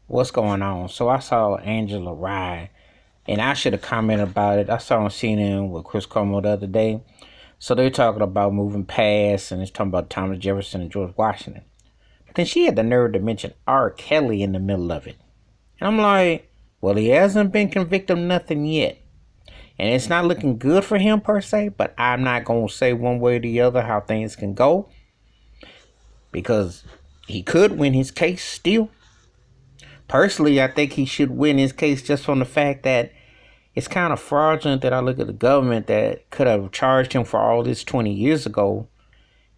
What's going on? So I saw Angela Rye, and I should have commented about it. I saw on CNN with Chris Cuomo the other day. So they're talking about moving past, and it's talking about Thomas Jefferson and George Washington. But then she had the nerve to mention R. Kelly in the middle of it. And I'm like, well, he hasn't been convicted of nothing yet. And it's not looking good for him per se, but I'm not going to say one way or the other how things can go because he could win his case still. Personally, I think he should win his case just from the fact that it's kind of fraudulent that I look at the government that could have charged him for all this 20 years ago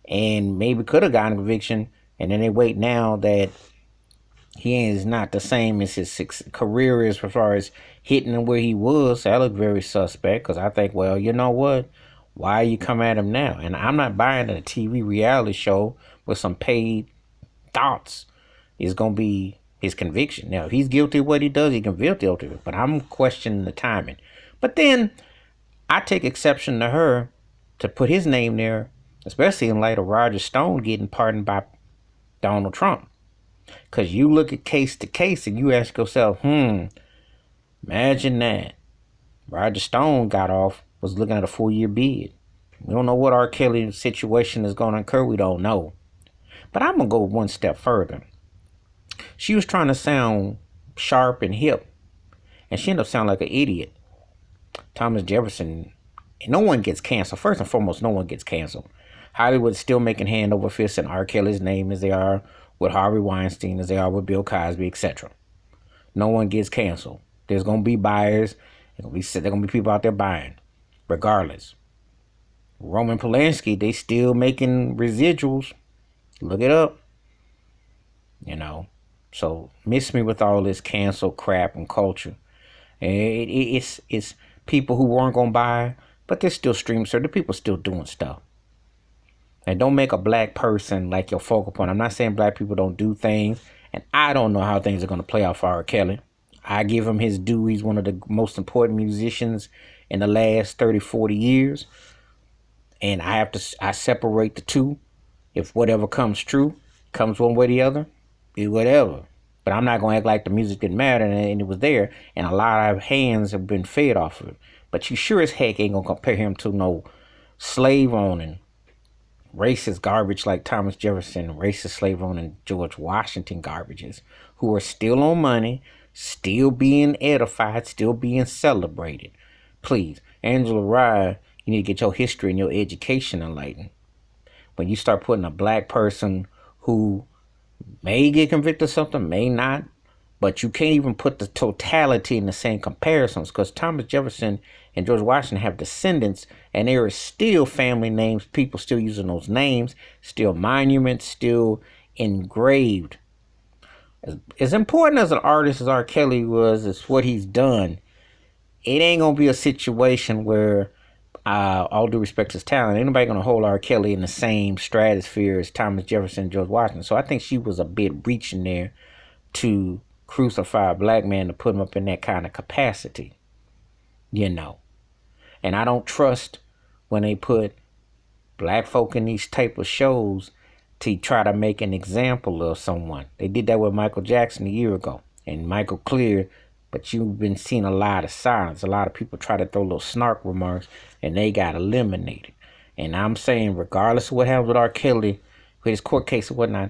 and maybe could have gotten a conviction. And then they wait now that he is not the same as his career is as far as hitting him where he was. That looked very suspect because I think, well, you know what? Why you come at him now? And I'm not buying a TV reality show with some paid thoughts is going to be his conviction. Now, if he's guilty of what he does, he can feel guilty of it. But I'm questioning the timing. But then I take exception to her to put his name there, especially in light of Roger Stone getting pardoned by Donald Trump. Because you look at case to case and you ask yourself, imagine that. Roger Stone got off, was looking at a 4-year bid. We don't know what R. Kelly's situation is going to occur. We don't know. But I'm going to go one step further. She was trying to sound sharp and hip, and she ended up sounding like an idiot. Thomas Jefferson, and no one gets canceled. First and foremost, no one gets canceled. Hollywood's still making hand over fist in R. Kelly's name as they are with Harvey Weinstein, as they are with Bill Cosby, etc. No one gets canceled. There's going to be buyers. There's going to be people out there buying, regardless. Roman Polanski, they still making residuals. Look it up. So miss me with all this cancel crap and culture. It's people who weren't gonna buy, but they're still streaming. So the people still doing stuff. And don't make a black person like your focal point. I'm not saying black people don't do things, and I don't know how things are gonna play out for R. Kelly. I give him his due. He's one of the most important musicians in the last 30, 40 years. And I separate the two. If whatever comes true, comes one way or the other, whatever. But I'm not going to act like the music didn't matter and it was there. And a lot of hands have been fed off of it. But you sure as heck ain't going to compare him to no slave owning, racist garbage like Thomas Jefferson, racist slave owning George Washington garbages who are still on money, still being edified, still being celebrated. Please, Angela Rye, you need to get your history and your education enlightened. When you start putting a black person who may get convicted of something, may not, but you can't even put the totality in the same comparisons because Thomas Jefferson and George Washington have descendants and there are still family names, people still using those names, still monuments, still engraved. As important as an artist as R. Kelly was, is what he's done. It ain't going to be a situation where all due respect to his talent, ain't nobody gonna hold R. Kelly in the same stratosphere as Thomas Jefferson and George Washington. So I think she was a bit reaching there to crucify a black man to put him up in that kind of capacity. And I don't trust when they put black folk in these type of shows to try to make an example of someone. They did that with Michael Jackson a year ago and Michael Clear. But you've been seeing a lot of silence. A lot of people try to throw little snark remarks and they got eliminated. And I'm saying regardless of what happens with R. Kelly, with his court case or whatnot,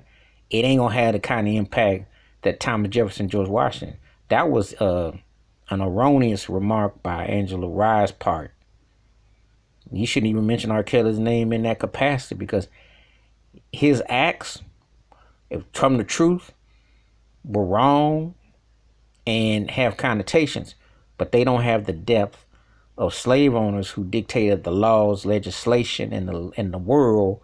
it ain't going to have the kind of impact that Thomas Jefferson, George Washington. That was an erroneous remark by Angela Rye's part. You shouldn't even mention R. Kelly's name in that capacity because his acts, if from the truth, were wrong and have connotations, but they don't have the depth of slave owners who dictated the laws, legislation in the world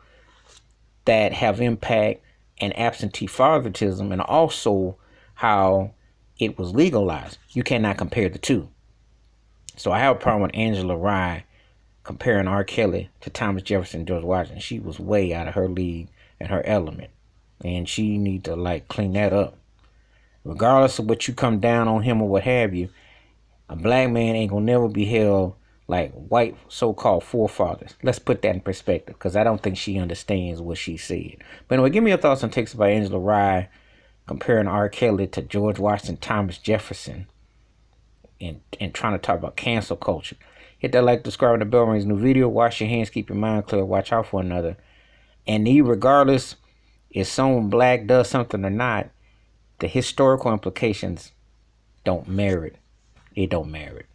that have impact and absentee fatheritism and also how it was legalized. You cannot compare the two. So I have a problem with Angela Rye comparing R. Kelly to Thomas Jefferson and George Washington. She was way out of her league and her element. And she need to clean that up. Regardless of what you come down on him or what have you, a black man ain't gonna never be held like white so-called forefathers. Let's put that in perspective because I don't think she understands what she said. But anyway, give me your thoughts and takes about Angela Rye comparing R. Kelly to George Washington, Thomas Jefferson, and trying to talk about cancel culture. Hit that like, subscribe, and the bell rings. New video. Wash your hands. Keep your mind clear. Watch out for one another. And regardless if someone black does something or not, the historical implications don't merit. It don't merit.